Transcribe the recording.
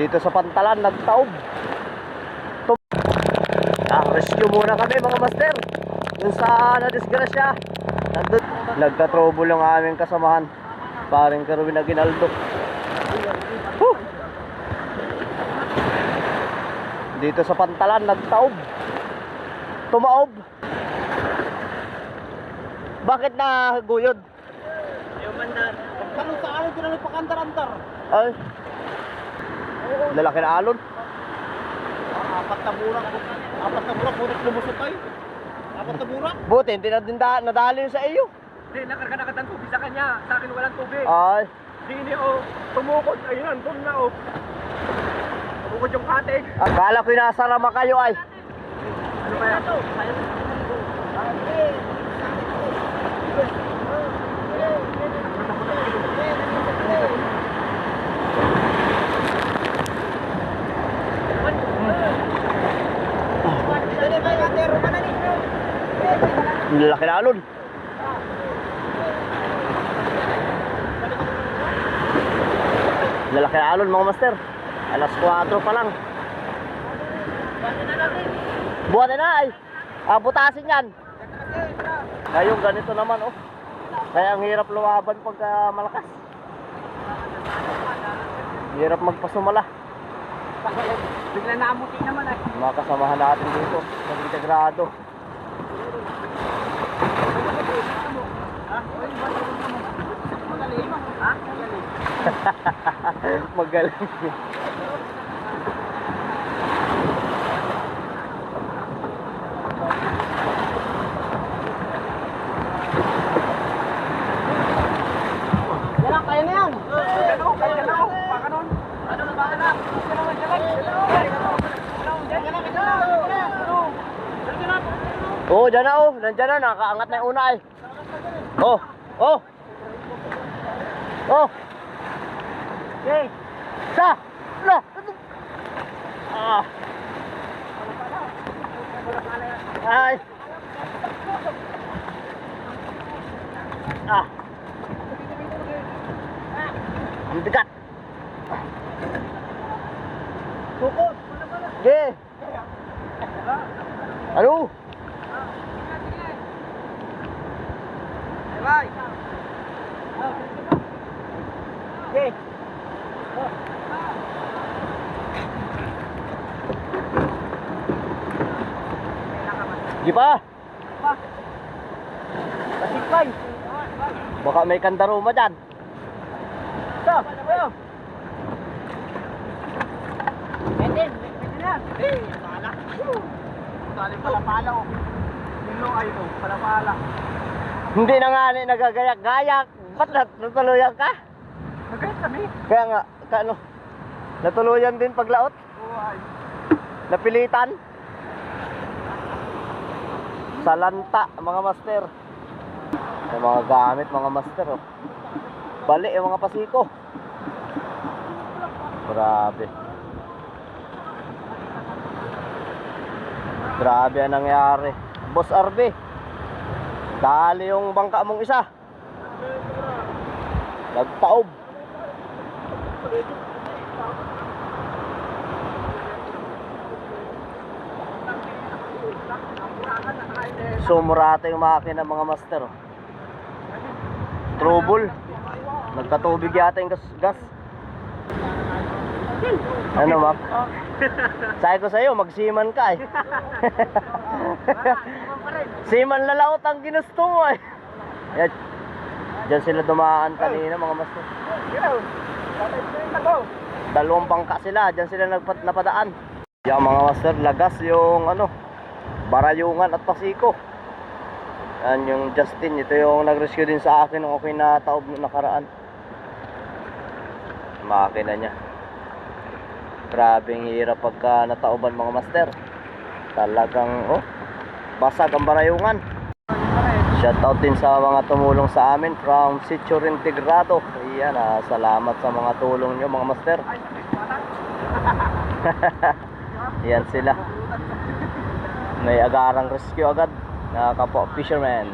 Dito sa Pantalan, nagtaob. Rescue muna kami mga master. Yung sa nadisgrasya, nagka-trouble yung aming kasamahan. Paring Kerwin Aguinaldo. Dito sa Pantalan, nagtaob. Tumaob. Bakit na guyod? Yung mandar. Tanong sa alon, tinanong pakandar-andar. Ay. Lalaki na alon. Apat na burak, burak lumusot tayo. Apat na burak. Buti, hindi na din nadali yung sa iyo. Hindi, nakarga ng tubig sa kanya. Sa akin walang tubig. Ay. Hindi tumukod. Ayun, andun na tumukod yung katig. Akala ko yung nasa rama kayo ay. Ano kaya? Lalaki na alon. Lalaki na alon mga master. Alas 4 pa lang. Buwan na ay. Butasin yan. Ngayon ganito naman oh. Kaya ang hirap lumaban pagka malakas. Hirap magpasumala. Bigla naamuti naman ay. Mga kasamahan natin dito sa integrado. Magaling. Yan, kaya na yan. Kaya na. Pakanon. Ano na ba anak? Oh, dyan na oh. Nandyan na. Nakaangat na yung una ay. Oh. Oh. Oh. Okay. Sa. La. Ah. Ay. Ah. Ang bigat. Tukod. Ge. Ano? Bye. Okay. Di pa. Pasikpay. Baka may kandaruma dyan. Ito. Pwede na. Pala. Dali pala oh. Nino ay ito, pala. Hindi na nga nagagayak-gayak. Ba't natuluyan ka? Magayat kami. Kaya nga, natuluyan din paglaot. Oo ay. Napilitan. Sa lanta, mga master. Yung mga gamit, mga master. Oh. Bali, yung mga pasiko. Grabe. Grabe ang nangyari. Boss RB, dali yung bangka mong isa. Nagtaob. Sumurata yung makina mga master. Trouble. Nagkatubig yata yung gas. Ano Mac? Sabi ko sa'yo, magsiman ka eh. Siman lalaot ang ginusto mo eh. Yan. Diyan sila dumaan kanina mga master. Dalawang bangka sila, diyan sila napadaan. Yung mga master, lagas yung Barayungan at Pasiko. Yan yung Justin, ito yung nag-rescue din sa akin nung ako'y nataob nung nakaraan. Makina niya. Grabing hirap pagka nataoban mga master. Talagang basag ang Barayungan. Shoutout din sa mga tumulong sa amin from Sitio Reintegrado. Ayan, salamat sa mga tulong nyo mga master. Yan sila. May agarang rescue agad na kapwa fisherman.